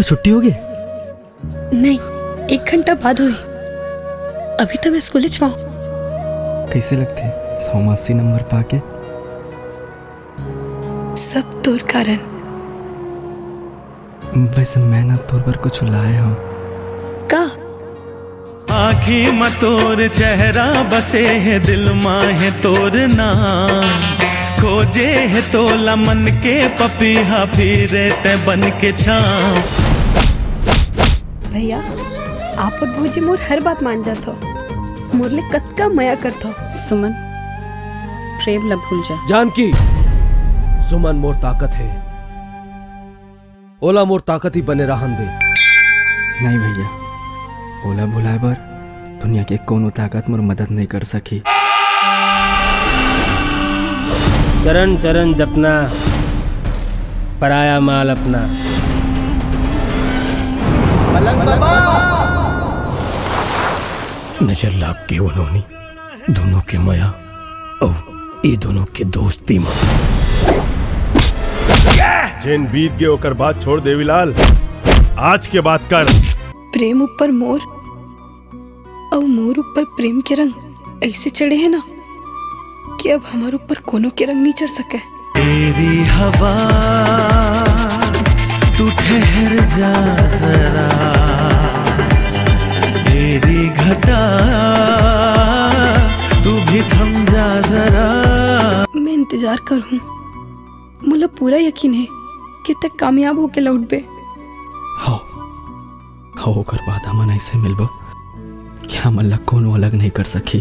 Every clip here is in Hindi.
तो छुट्टी होगी? नहीं, 1 घंटा बाद हुई। अभी तो मैं स्कूल जाऊँ। कैसे लगते 180 नंबर पाके? सब तोर कारण। वैसे मैं ना तोर पर कुछ लाया हूँ का? आँखी में तोर चेहरा बसे है, दिल माँ है तोर नाम, खोजे है तोला मन के पपीहा, फिरे ते बन के छाँव। भैया, आप और भौजी मोर हर बात मान जात हो, मोरले कतका मया करत हो। सुमन, प्रेम न भूल जा। जानकी, सुमन मोर ताकत है, ओला मोर ताकत ही बने रहन दे। नहीं भैया, ओला भुलाए बर दुनिया के कोनो ताकत मोर मदद नहीं कर सकी। चरण चरण जपना, पराया माल अपना। नजर लाग के उन्होंने दोनों के माया और ये दोनों के दोस्ती में जिन बीत गए ओकर बात छोड़ देवीलाल, आज के बात कर। प्रेम ऊपर मोर और मोर ऊपर प्रेम के रंग ऐसे चढ़े हैं ना कि अब हमारे ऊपर कोनो के रंग नहीं चढ़ सके। तेरी हवा तू ठहर जा जरा, तेरी घटा तू भी थम जा जरा। मैं इंतजार करूं, मुझे पूरा यकीन है कि तक कामयाब होके लौट बे। हाँ होकर बात हमन ऐसे मिलबो कि हम अल्लाह कोनो अलग नहीं कर सकी।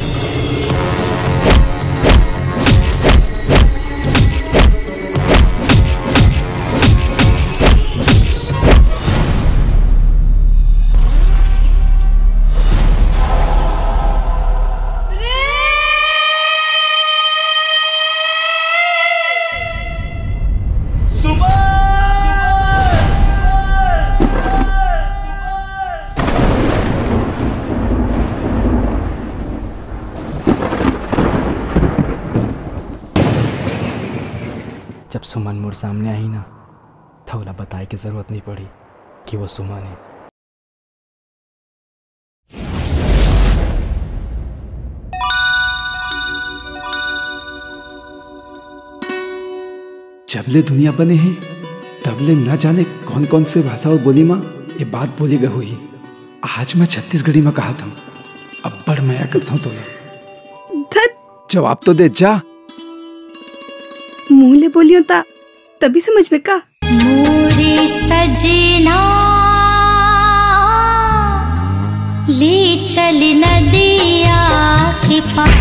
जब सुमन मोर सामने आई ना, थोड़ा बताए की जरूरत नहीं पड़ी कि वो सुमन है। जबले दुनिया बने हैं तबले न जाने कौन कौन से भाषा और बोली माँ ये बात बोली गई हुई। आज मैं छत्तीसगढ़ी में कहा था, अब बड़ मया करता हूँ। तो जवाब तो दे जा। मुँह ले बोलियो ता तभी समझ में का। मोरे सजना ले चल नदिया के पार,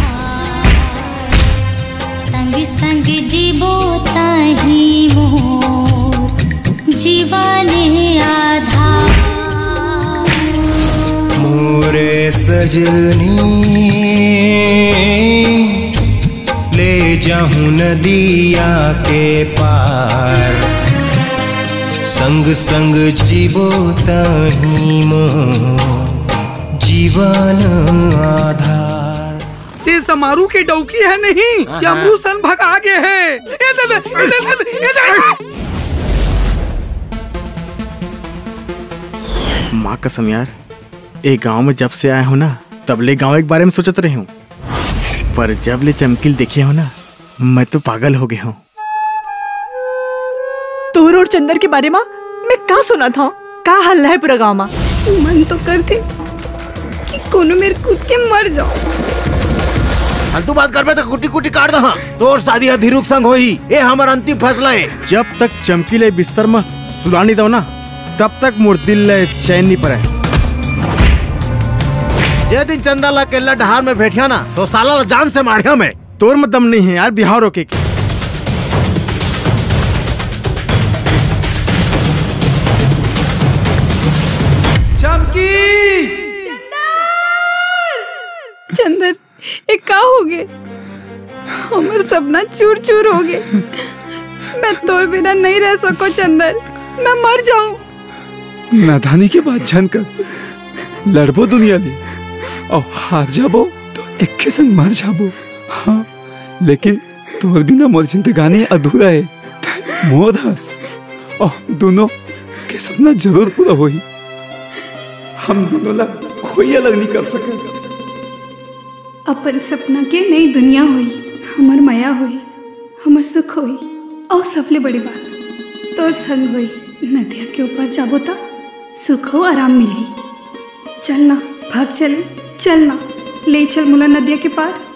संग संग जीवो ताही मोर जीवन आधार। मोरे सजनी ले जाऊं नदिया के पार, संग संग जीवो ताही मोर जीवन आधार। ये समारू की डौकी है नहीं, जमरू सन भग आगे है। माँ कसम यार, एक गांव में जब से आया हूँ ना तबले गांव के बारे में सोचते रहे हूँ, पर जब ले चमकील देखे हो ना मैं तो पागल हो गया हूँ। तोर और चंदर के बारे में मैं का सुना था, का हल्ला है पूरा गाँव में। मन तो करते कि कोनो मेरे कूद के मर जाओ। फालतू बात कर तो कुटी कुटी काट दो। तोर शादी अधीरुक संग होई, ये हमारा अंतिम फैसला है। जब तक चमकीले बिस्तर में सुलानी दो ना तब तक मोर दिल चैन नहीं पड़े। जे दिन चंदा ला केला ढहार में बैठिया ना तो साला ला जान से मारिया मैं। तोर में दम नहीं है यार बिहार रोके की। चमकी चंदर एक का हो गए, हमारे सपना चूर चूर हो गए। मैं तोर बिना नहीं रह सको चंदर, मैं मर जाऊं। नादानी के बाद जानकर लड़बो दुनिया ले और हार जाबो तो एक के संग मर जाबो। हाँ लेकिन तोर बिना मोर जिंदगानी अधूरा है। मोर हंस और दोनों के सपना जरूर पूरा होई। हम दोनों ला कोई अलग नहीं कर सके। अपन सपना के नई दुनिया हुई, हमर माया हुई, हमर सुख हुई और सबले बड़ी बात तोर संग हुई। नदिया के ऊपर जाबो ता सुख हो आराम मिली। चलना भाग चले, चलना ले चल मुला नदिया के पार।